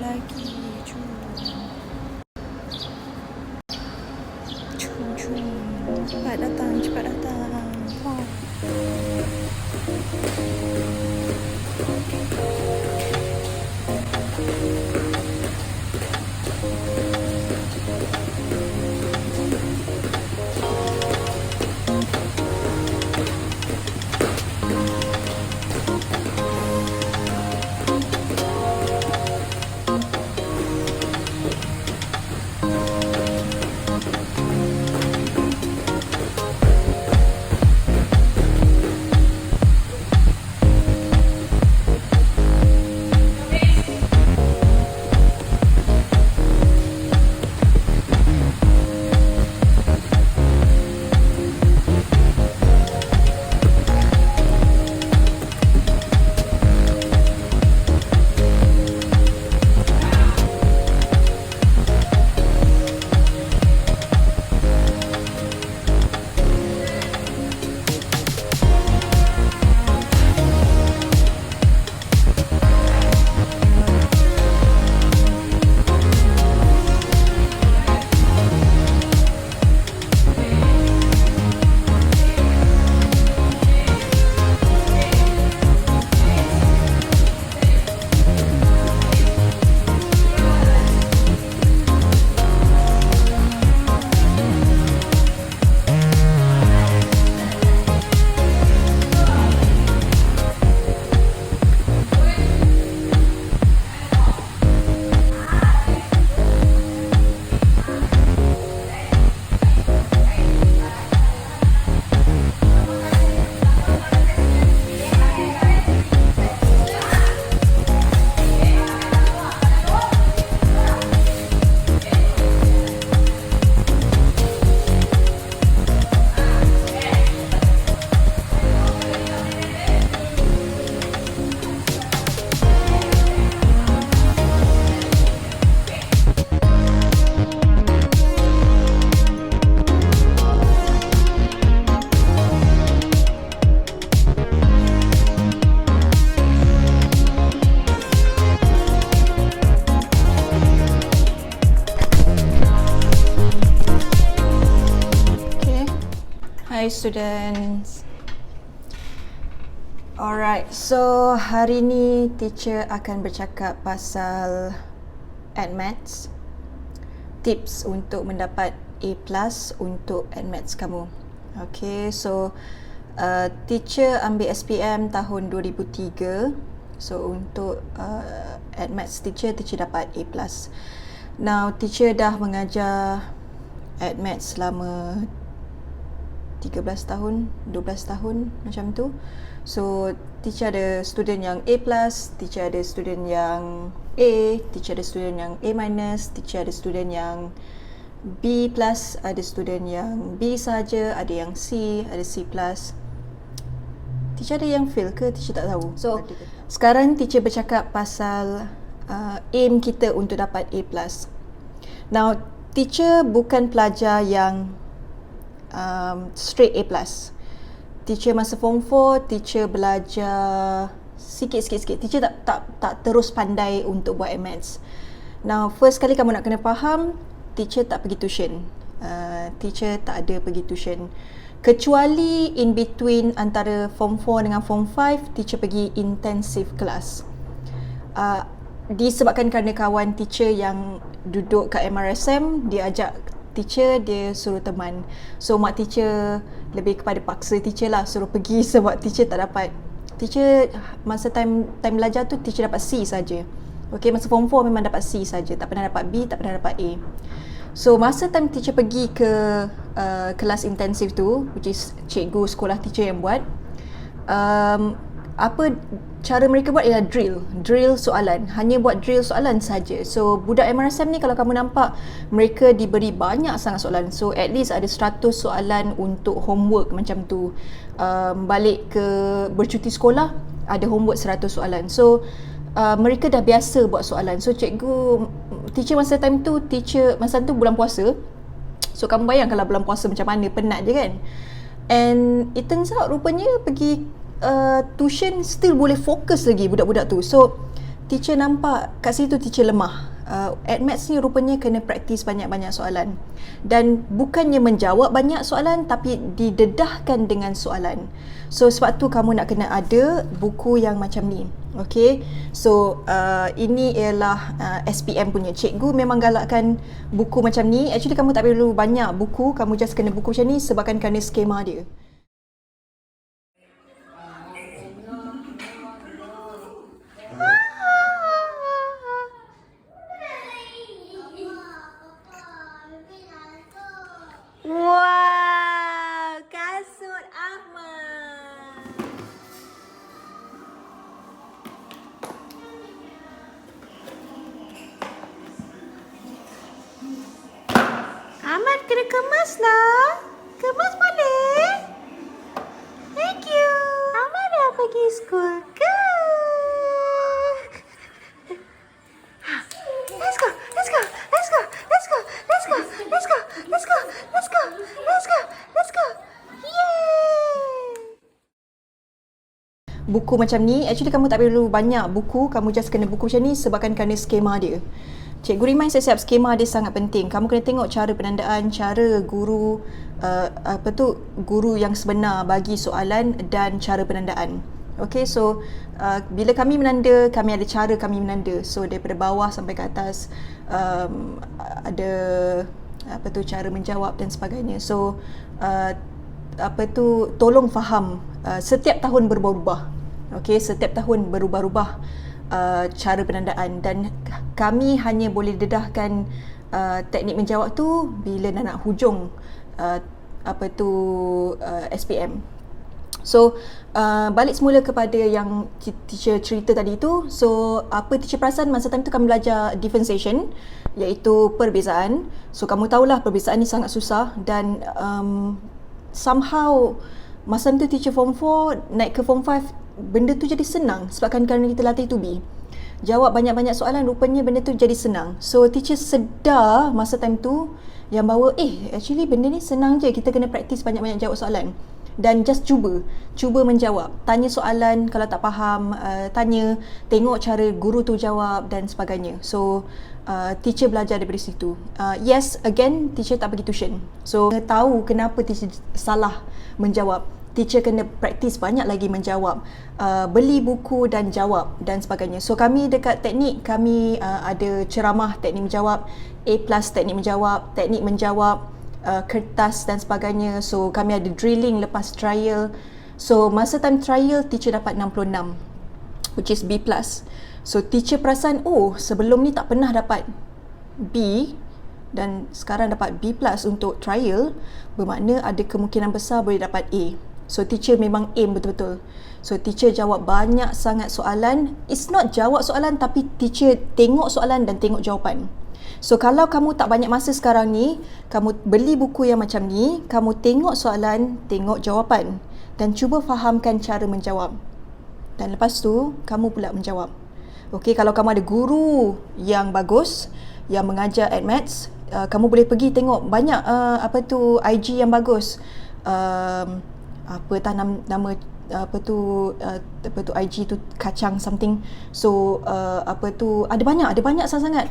lagi. Cun. Cun, cun. Cepat datang, cepat datang. Wah. Hi students. Alright, so hari ni teacher akan bercakap pasal AdMaths. Tips untuk mendapat A+ untuk AdMaths kamu. Okay, so teacher ambil SPM tahun 2003. So untuk AdMaths teacher dapat A+. Now teacher dah mengajar AdMaths selama 13 tahun, 12 tahun macam tu. So teacher ada student yang A+, teacher ada student yang A, teacher ada student yang A-, teacher ada student yang B+, ada student yang B saja, ada yang C, ada C+. Teacher ada yang fail ke? Teacher tak tahu. So sekarang teacher bercakap pasal aim kita untuk dapat A+. Now teacher bukan pelajar yang straight A+. Teacher masa form 4, teacher belajar sikit-sikit. Teacher tak terus pandai untuk buat maths. Now, first kali kamu nak kena faham, teacher tak pergi tuition. Teacher tak ada pergi tuition. Kecuali in between antara form 4 dengan form 5, teacher pergi intensive class. Disebabkan kerana kawan teacher yang duduk kat MRSM, dia ajak teacher, dia suruh teman. So mak teacher lebih kepada paksa teacher lah, suruh pergi sebab teacher tak dapat. Teacher masa time belajar tu teacher dapat C saja. Okay, masa form 4 memang dapat C saja, tak pernah dapat B, tak pernah dapat A. So masa time teacher pergi ke kelas intensif tu, which is cikgu sekolah teacher yang buat, apa cara mereka buat ialah drill soalan, hanya buat drill soalan saja. So budak MRSM ni kalau kamu nampak, mereka diberi banyak sangat soalan. So at least ada 100 soalan untuk homework macam tu. Balik ke bercuti sekolah, ada homework 100 soalan. So mereka dah biasa buat soalan. So teacher masa time tu, masa tu bulan puasa. So kamu bayang kalau bulan puasa macam mana, penat je kan. And it turns out rupanya pergi tuition still boleh fokus lagi budak-budak tu. So teacher nampak kat situ teacher lemah. Admaths ni rupanya kena praktis banyak-banyak soalan. Dan bukannya menjawab banyak soalan tapi didedahkan dengan soalan. So sebab tu kamu nak kena ada buku yang macam ni. Okay, so ini ialah SPM punya. Cikgu memang galakkan buku macam ni. Actually kamu tak perlu banyak buku, kamu just kena buku macam ni sebabkan kerana skema dia. Wow, kasut Ahmad. Ahmad kena kemas lah. Kemas boleh? Thank you. Ahmad dah pergi school ke? Let's go, let's go, let's go, let's go, let's go, let's go, let's go, let's go, let's go, let's go. Yay! Buku macam ni, actually kamu tak perlu banyak buku, kamu just kena buku macam ni sebabkan kerana skema dia. Cikgu remind siap-siap skema dia sangat penting. Kamu kena tengok cara penandaan, cara guru guru yang sebenar bagi soalan dan cara penandaan. Okay, so bila kami menanda, kami ada cara kami menanda. So daripada bawah sampai ke atas ada cara menjawab dan sebagainya. So tolong faham, setiap tahun berubah-ubah. Okay, setiap tahun berubah-ubah cara penandaan dan kami hanya boleh dedahkan teknik menjawab tu bila nak hujung SPM. So balik semula kepada yang teacher cerita tadi tu. So apa teacher perasan masa time tu kami belajar differentiation, iaitu perbezaan. So kamu tahulah perbezaan ni sangat susah dan somehow masa tu teacher form 4 naik ke form 5 benda tu jadi senang sebabkan kerana kita latih to be. Jawab banyak-banyak soalan, rupanya benda tu jadi senang. So teacher sedar masa time tu yang bahawa actually benda ni senang je, kita kena praktis banyak-banyak jawab soalan. Dan just cuba menjawab. Tanya soalan kalau tak faham, tanya, tengok cara guru tu jawab dan sebagainya. So teacher belajar daripada situ. Yes, again teacher tak pergi tuition. So tahu kenapa teacher salah menjawab. Teacher kena praktis banyak lagi menjawab, beli buku dan jawab dan sebagainya. So kami dekat teknik, kami ada ceramah teknik menjawab, A+ teknik menjawab, kertas dan sebagainya. So kami ada drilling lepas trial. So masa time trial teacher dapat 66, which is B+. So teacher perasan, sebelum ni tak pernah dapat B dan sekarang dapat B+ untuk trial, bermakna ada kemungkinan besar boleh dapat A. So teacher memang aim betul-betul. So teacher jawab banyak sangat soalan. It's not jawab soalan tapi teacher tengok soalan dan tengok jawapan. So kalau kamu tak banyak masa sekarang ni, kamu beli buku yang macam ni, kamu tengok soalan, tengok jawapan dan cuba fahamkan cara menjawab. Dan lepas tu kamu pula menjawab. Okey, kalau kamu ada guru yang bagus yang mengajar Admaths, kamu boleh pergi tengok banyak IG yang bagus. Nama IG tu kacang something. So ada banyak sangat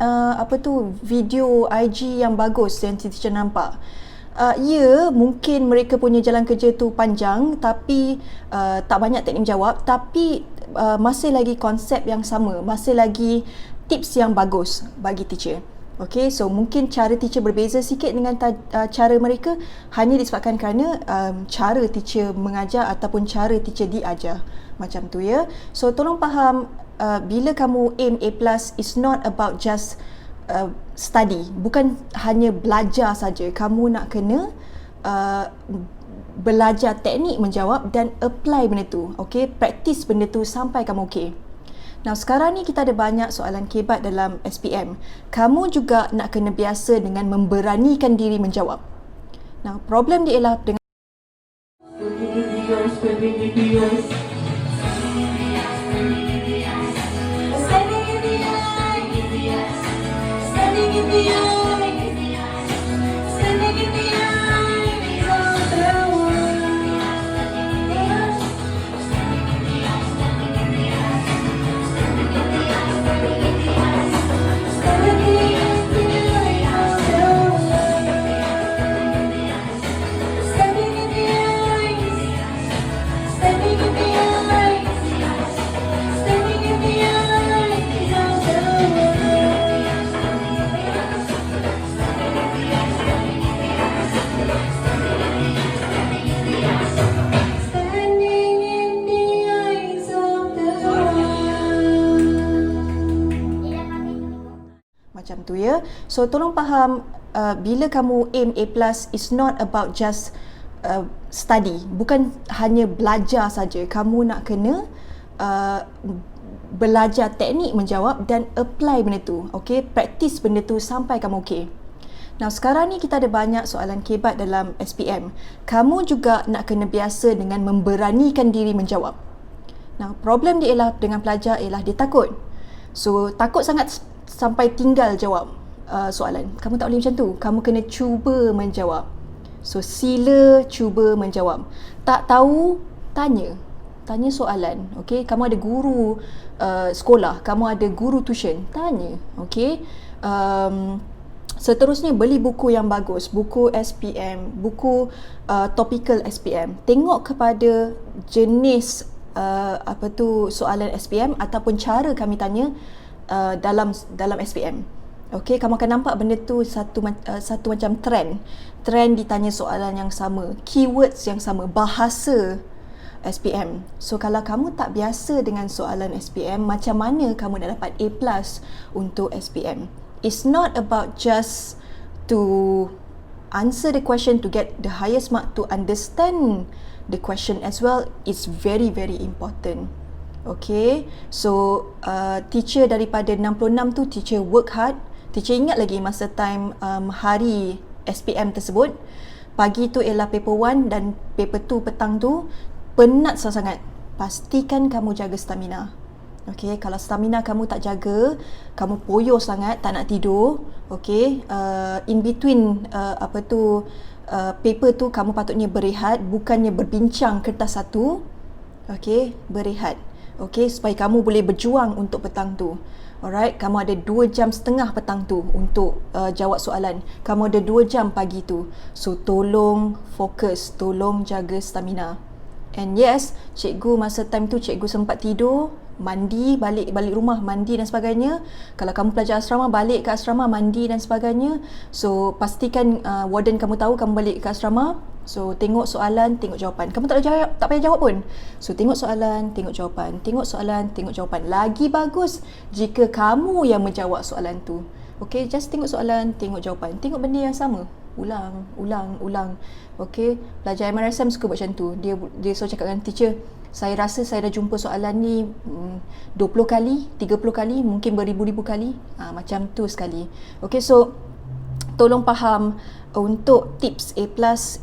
video IG yang bagus yang teacher nampak. Mungkin mereka punya jalan kerja tu panjang tapi tak banyak teknik menjawab, tapi masih lagi konsep yang sama, masih lagi tips yang bagus bagi teacher. Okay, so mungkin cara teacher berbeza sikit dengan cara mereka hanya disebabkan kerana cara teacher mengajar ataupun cara teacher diajar. Macam tu ya. So tolong faham, bila kamu aim A+, it's not about just study. Bukan hanya belajar saja. Kamu nak kena belajar teknik menjawab dan apply benda tu. Okay, practice benda tu sampai kamu okay. Now sekarang ni kita ada banyak soalan kebat dalam SPM. Kamu juga nak kena biasa dengan memberanikan diri menjawab. Now problem dia ialah dengan Macam tu ya. So tolong faham, bila kamu aim A+, it's not about just study. Bukan hanya belajar saja. Kamu nak kena belajar teknik menjawab dan apply benda tu. Okay, practice benda tu sampai kamu okay. Now sekarang ni kita ada banyak soalan kebat dalam SPM. Kamu juga nak kena biasa dengan memberanikan diri menjawab. Now problem dia ialah dengan pelajar ialah dia takut. So takut sangat sampai tinggal jawab soalan. Kamu tak boleh macam tu. Kamu kena cuba menjawab. So sila cuba menjawab. Tak tahu, tanya. Tanya soalan. Okay, kamu ada guru sekolah, kamu ada guru tuition, tanya. Okay, seterusnya beli buku yang bagus, buku SPM, buku topical SPM. Tengok kepada jenis soalan SPM ataupun cara kami tanya dalam SPM. Okey, kamu akan nampak benda tu satu macam trend ditanya soalan yang sama, keywords yang sama, bahasa SPM. So kalau kamu tak biasa dengan soalan SPM, macam mana kamu nak dapat A+ untuk SPM? It's not about just to answer the question to get the highest mark, to understand the question as well. It's very very important. Okay, so teacher daripada 66 tu, teacher work hard. Teacher ingat lagi masa time hari SPM tersebut, pagi tu ialah paper 1 dan paper 2 petang tu penat sangat. Pastikan kamu jaga stamina. Okay, kalau stamina kamu tak jaga, kamu poyo sangat, tak nak tidur. Okay, in between paper tu kamu patutnya berehat, bukannya berbincang kertas satu. Okay, berehat. Okay, supaya kamu boleh berjuang untuk petang tu. Alright, kamu ada 2 jam setengah petang tu untuk jawab soalan. Kamu ada 2 jam pagi tu. So tolong fokus, tolong jaga stamina. And yes, cikgu masa time tu cikgu sempat tidur, mandi, balik rumah mandi dan sebagainya. Kalau kamu pelajar asrama, balik ke asrama mandi dan sebagainya. So pastikan warden kamu tahu kamu balik ke asrama. So tengok soalan, tengok jawapan. Kamu tak payah jawab pun. So tengok soalan, tengok jawapan. Tengok soalan, tengok jawapan. Lagi bagus jika kamu yang menjawab soalan tu. Okay, just tengok soalan, tengok jawapan. Tengok benda yang sama. Ulang. Okay, pelajar MRSM suka buat macam tu. Dia selalu cakap dengan teacher, saya rasa saya dah jumpa soalan ni 20 kali, 30 kali, mungkin beribu-ribu kali. Macam tu sekali. Okay, so tolong faham, untuk tips A+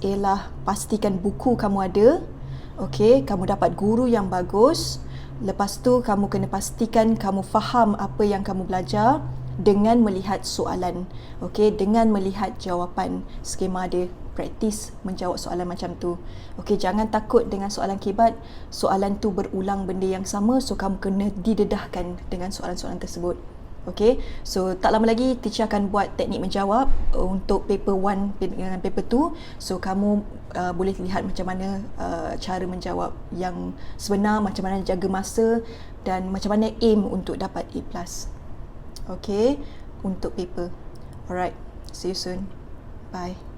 ialah pastikan buku kamu ada. Okay, kamu dapat guru yang bagus. Lepas tu kamu kena pastikan kamu faham apa yang kamu belajar dengan melihat soalan. Okay, dengan melihat jawapan. Skema dia, praktis menjawab soalan macam tu. Okey, jangan takut dengan soalan kebat. Soalan tu berulang benda yang sama, so kamu kena didedahkan dengan soalan-soalan tersebut. Okey, so tak lama lagi teacher akan buat teknik menjawab untuk paper 1 dengan paper 2. So kamu boleh lihat macam mana cara menjawab yang sebenar, macam mana jaga masa dan macam mana aim untuk dapat A+. Okey, untuk paper. Alright, see you soon. Bye.